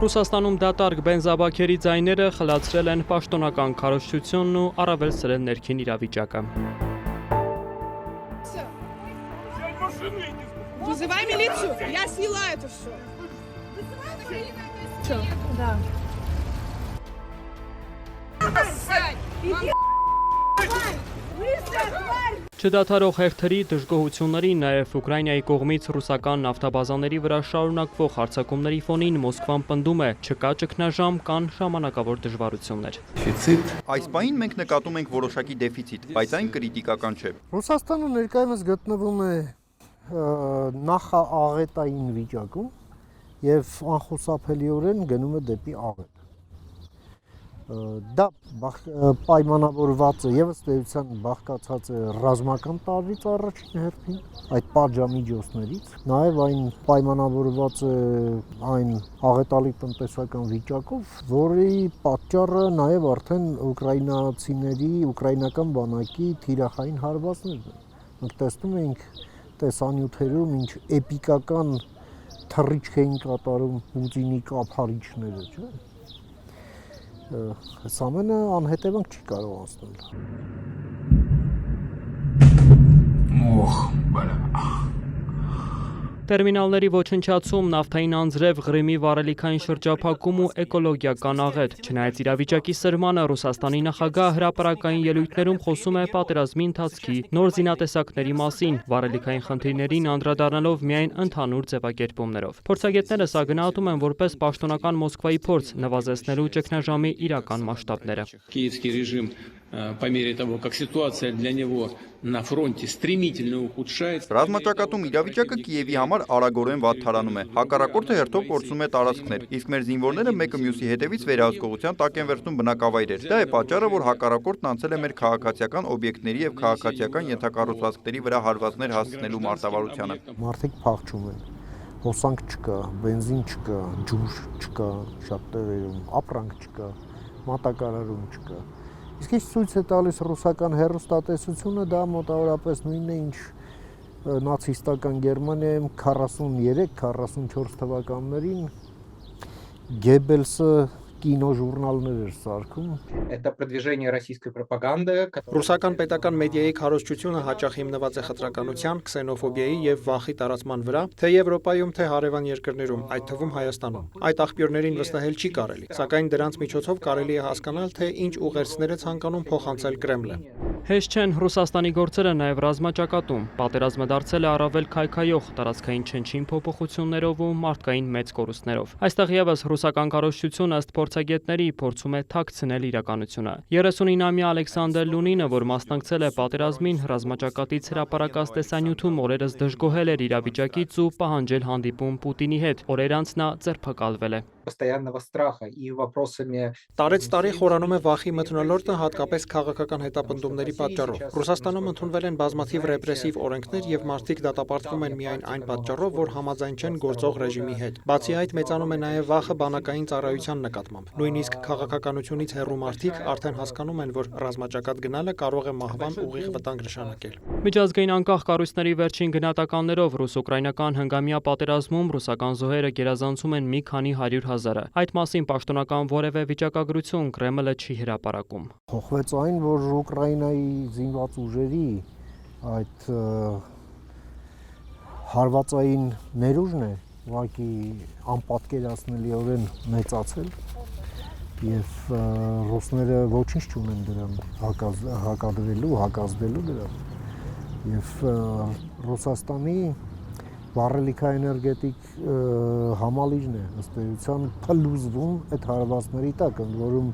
Ռուսաստանում դատարկ բենզաբաքերի ձայները խլացրել են պաշտոնական քարոզչությունն ու առավել սրել ներքին իրավիճակը։ Вызывай милицию, я сняла это все. Что? Да. Չդադարող հերթերի, դժգոհությունների, նաև Ուկրաինայի կողմից ռուսական նավթաբազաների վրա շարունակվող հարձակումների ֆոնին Մոսկվան պնդում է, չկա ճգնաժամ, կան ժամանակավոր դժվարություններ։ Այս պահին մենք նկատում ենք որոշակի դեֆիցիտ, բայց այն կրիտիկական չէ։ Ռուսաստանը ներկայումս գտնվում է նախաաղետային վիճակում եւ անխուսափելիորեն գնում է դեպի աղետ։ Դա պայմանավորված է եւս տերության բաղկացած է ռազմական տարրից առաջին հերթին, այդ պատժամիջոցներից, նաեւ այն պայմանավորված է այն աղետալի տնտեսական վիճակով, որի պատճառը նաեւ արդեն ուկրաինացիների, ուկրաինական բանակի թիրախային հարվածներն են։ Մենք տեսնում ենք տեսանյութերում ինչ էպիկական թռիչք էին կատարում Պուտինի կափարիչները, չէ՞։ Այս ամենը անհետևանք չի կարող անցնել։ Տերմինալների ոչնչացում, նավթային անձրև, Ղրիմի վառելիքային շրջափակում ու էկոլոգիական աղետ։ Չնայած իրավիճակի սրմանը, Ռուսաստանի նախագահ հրապարակային ելույթներում խոսում է պատերազմի ընթացքի նոր զինատեսակների մասին, վառելիքային խնդիրներին անդրադառնալով միայն ընդհանուր ձևակերպումներով։ Փորձագետները սա գնահատում են որպես պաշտոնական Մոսկվայի փորձ նվազեցնելու ճգնաժամի իրական մասշտաբները։ Киевский режим, по мере того, как ситуация для него на фронте стремительно ухудшается. Ռազմաճակատում իրավիճակը Կիևի համար արագորեն վատթարանում է։ Հակառակորդը հերթով կորցնում է տարածքներ, իսկ մեր զինվորները մեկը մյուսի հետևից վերահսկողության տակ են վերցնում բնակավայրեր։ Դա է պատճառը, որ հակառակորդն անցել է մեր քաղաքացիական օբյեկտների եւ քաղաքացիական ենթակառուցվածքների վրա հարվածներ հասցնելու մարտավարությանը։ Մարդիկ փախչում են։ Հոսանք չկա, բենզին չկա, ջուր չկա, շատ տեղերում ապրանք չկա, մատակարարում չկա։ Իսկ ինչ ցույց է տալիս ռուսական հեռուստատեսությունը, դա մոտավորապես նույնն է, ինչ նացիստական Գերմանիայում 43-44 թվականներին Գեբելսը կինոժուրնալներ էր սարքում։ Это продвижение российской пропаганды, Ռուսական պետական մեդիայի քարոզչությունը հաճախ հիմնված է խտրականության, քսենոֆոբիայի եւ վախի տարածման վրա, թե Եվրոպայում, թե հարևան երկրներում, այդ թվում Հայաստանում։ Այդ աղբյուրներին վստահել չի կարելի, սակայն դրանց միջոցով կարելի է հասկանալ, թե ինչ ուղերձներ է ցանկանում փոխանցել Կրեմլը։ Հեշտ չեն Ռուսաստանի գործերը նաև ռազմաճակատում։ Պատերազմը դարձել է առավել քայքայող տարածքային չնչին փոփոխություններով ու մարդկային մեծ կորուստներով։ Այստեղ եւս ռուսական քարոզչությունը ըստ փորձագետների փորձում է թաքցնել իրականությունը։ 39-ամյա Ալեքսանդր Լունինը, որ մասնակցել է պատերազմին, ռազմաճակատից հրապարակած տեսանյութում օրերս դժգոհել էր իրավիճակից ու պահանջել հանդիպում Պուտինի հետ։ Օրեր անց նա ձերբակալվել է։ постоянного страха и вопросами. Տարեց տարի խորանում է վախի մթնոլորտը, հատկապես քաղաքական հետապնդումների պատճառով։ Ռուսաստանում ընդունվել են բազմաթիվ ռեպրեսիվ օրենքներ եւ մարդիկ դատապարտվում են միայն այն պատճառով, որ համաձայն չեն գործող ռեժիմի հետ։ Բացի այդ, մեծանում է նաեւ վախը բանակային ծառայության նկատմամբ։ Նույնիսկ քաղաքականությունից հեռու մարդիկ արդեն հասկանում են, որ ռազմաճակատ գնալը կարող է մահվան ուղիղ վտանգ նշանակել։ Միջազգային անկախ կառույցների վերջին գնահատականներով ռուս-ուկրաինական հնգամյա պատերազմում ռուսական զոհերը գերազանցում են մի քանի 100,000-ը։ Այդ մասին պաշտոնական որևէ վիճակագրություն Կրեմլը չի հրապարակում։ Փոխվեց այն, որ Ուկրաինայի զինված ուժերի այդ հարվածային ներուժն է ուղղակի անպատկերացնելիորեն մեծացել եւ ռուսները ոչինչ չունեն դրան հակադրելու, հակազդելու դրան։ Եվ Ռուսաստանի վառելիքաէներգետիկ համալիրն է ըստ էության փլուզվում այդ հարվածների տակ, ընդ որում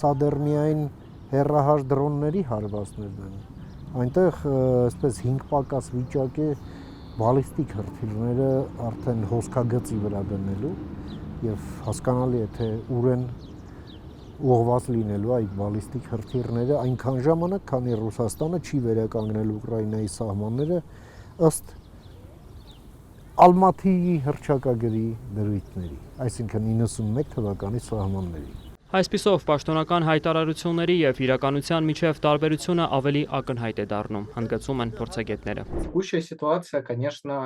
սա դեռ միայն հեռահար դրոնների հարվածներն են։ Այնտեղ այսպես 5 պակաս վիճակ է բալիստիկ հրթիռները արդեն հոսքագծի վրա դնելու եւ հասկանալի է թե ուր են ուղղված լինելու այդ բալիստիկ հրթիռները այնքան ժամանակ, քանի Ռուսաստանը չի վերականգնել Ուկրաինայի սահմանները ըստ Ալմաթիի հռչակագրի դրույթների, այսինքն 91 թվականի սահմանների։ Այսպիսով պաշտոնական հայտարարությունների եւ իրականության միջև տարբերությունը ավելի ակնհայտ է դառնում, ընդգծում են փորձագետները։ Текущая ситуация, конечно,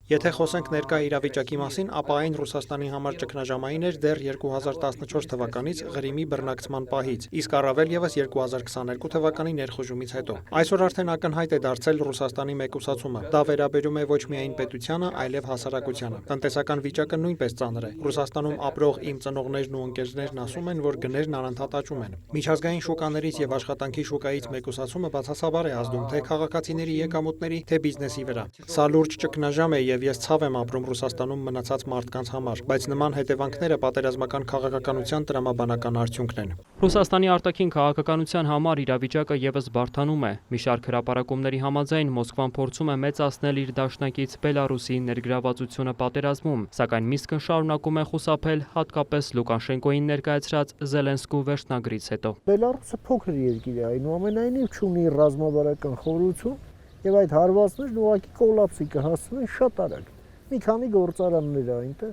Եթե խոսենք ներկա իրավիճակի մասին, ապա այն Ռուսաստանի համար ճգնաժամային էր դեռ 2014 թվականից Ղրիմի բռնակցման պահից, իսկ առավել ևս 2022 թվականի ներխուժումից հետո։ Այսօր արդեն ակնհայտ է դարձել Ռուսաստանի մեկուսացումը։ Դա վերաբերում է ոչ միայն պետությանը, այլև հասարակությանը։ Տնտեսական վիճակը նույնպես ծանր է։ Ռուսաստանում ապրող իմ ծնողներն ու ընկերներն ասում են, որ գներն անընդհատ աճում են։ Միջազգային շուկաներից եւ աշխատանքի շուկայից մեկուսացումը բացասաբար է ազդում թե քաղաքացիների եկամուտների, թե բիզնեսի վրա։ Սա լուրջ ճգնաժամ է եւ ես ցավ եմ ապրում Ռուսաստանում մնացած մարդկանց համար, բայց նման հետևանքները պատերազմական քաղաքականության տրամաբանական արդյունքն են։ Ռուսաստանի արտաքին քաղաքականության համար իրավիճակը եւս բարդանում է։ Մի շարք հրապարակումների համաձայն Մոսկվան փորձում է մեծացնել իր դաշնակից Բելարուսի ներգրավվածությունը պատերազմում, սակայն Միսկն շարունակում է խուսափել հատկապես Լուկաշենկոյին ներկայացրած Զելենսկու վերջնագրից հետո։ Բելարուսը փոքր երկիր է, այնուամենայնիվ չունի ռազմավարական խորհրդություն եւ այդ հարվածներն ուղղակի կոլապսի կհասցնեն շատ արագ։ Մի քանի գործարաններ այնտեղ,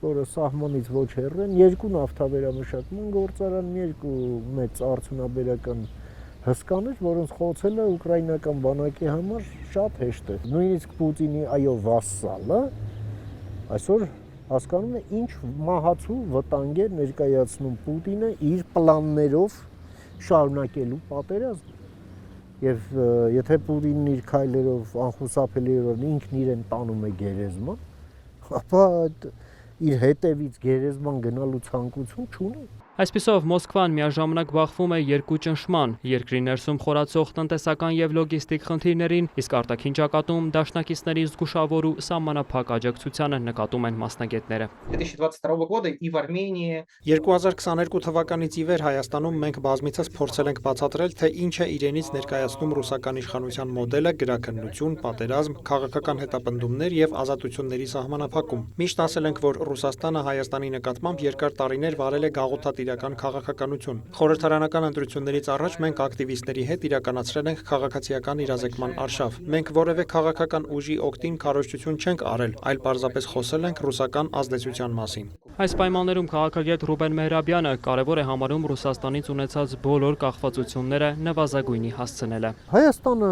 որը սահմանից ոչ հեռու են, երկու նավթավերամշակման գործարան, երկու մեծ արդյունաբերական հսկաներ, որոնց խոցելը ուկրաինական բանակի համար շատ հեշտ է։ Նույնիսկ Պուտինի վասսալը այսօր հասկանում է ինչ մահացու վտանգ է ներկայացնում Պուտինը իր պլաններով շարունակելու պատերազմ։ Եվ եթե Պուտինն իր քայլերով անխուսափելիորեն ինքն իրեն տանում է գերեզման, ապա իր հետևից գերեզման գնալու ցանկություն չունի։ Այսպիսով Մոսկվան միաժամանակ բախվում է երկու ճնշման՝ երկրի ներսում խորացող տնտեսական եւ լոգիստիկ խնդիրներին, իսկ արտաքին ճակատում դաշնակիցների զգուշավոր ու սահմանափակ աջակցությանը նկատում են մասնագետները։ 2022 года и в Армении 2022 թվականից ի վեր Հայաստանում մենք բազմիցս փորձել ենք բացատրել, թե ինչ է իրենից ներկայացնում ռուսական իշխանության մոդելը՝ գրաքննություն, պատերազմ, քաղաքական հետապնդումներ եւ ազատությունների սահմանափակում։ Միշտ ասել ենք, որ Ռուսաստանը Հայաստանի նկատմամբ երկար տարիներ վարել է գաղութատիրական քաղաքականություն։ Խորհրդարանական ընտրություններից առաջ մենք ակտիվիստների հետ իրականացրել ենք քաղաքացիական իրազեկման արշավ։ Մենք որևէ քաղաքական ուժի օգտին քարոզչություն չենք արել, այլ պարզապես խոսել ենք ռուսական ազդեցության մասին։ Այս պայմաններում քաղաքագետ Ռուբեն Մեհրաբյանը կարևոր է համարում Ռուսաստանից ունեցած բոլոր կախվածությունները նվազագույնի հասցնելը։ Հայաստանը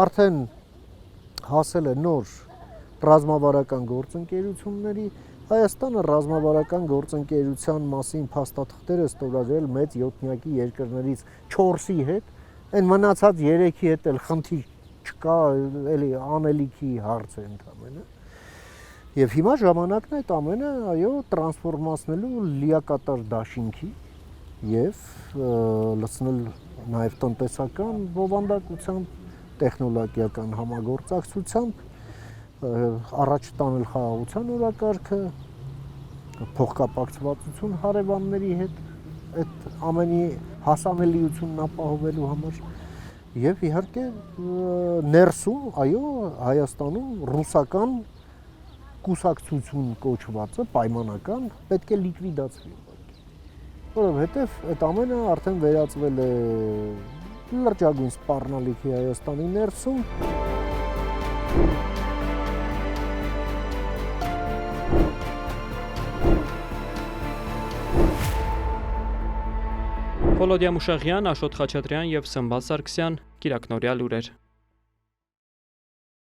արդեն հասել է նոր ռազմավարական գործընկերությունների, Հայաստանը ռազմավարական գործընկերության մասին փաստաթղթեր է ստորագրել մեծ յոթնյակի երկրներից 4-ի հետ, այն մնացած 3-ի հետ էլ խնդիր չկա, էլի անելիքի հարց է ընդամենը։ Եվ հիմա ժամանակն է այդ ամենը, այո, տրանսֆորմացնելու լիակատար դաշինքի եւ լցնել նաեւ տնտեսական բովանդակությամբ, տեխնոլոգիական համագործակցությամբ, առաջ տանել խաղաղության օրակարգը, փոխկապակցվածություն հարևանների հետ, այդ ամենի հասանելիությունն ապահովելու համար եւ իհարկե ներսում, այո, Հայաստանում ռուսական կուսակցություն կոչվածը պայմանական պետք է լիկվիդացվի, որովհետեւ այդ ամենը արդեն վերածվել է լրջագույն սպառնալիքի Հայաստանի ներսում։ Վոլոդիա Մուշեղյան, Աշոտ Խաչատրյան եւ Սմբատ Սարգսյան, Կիրակնորյա լուրեր։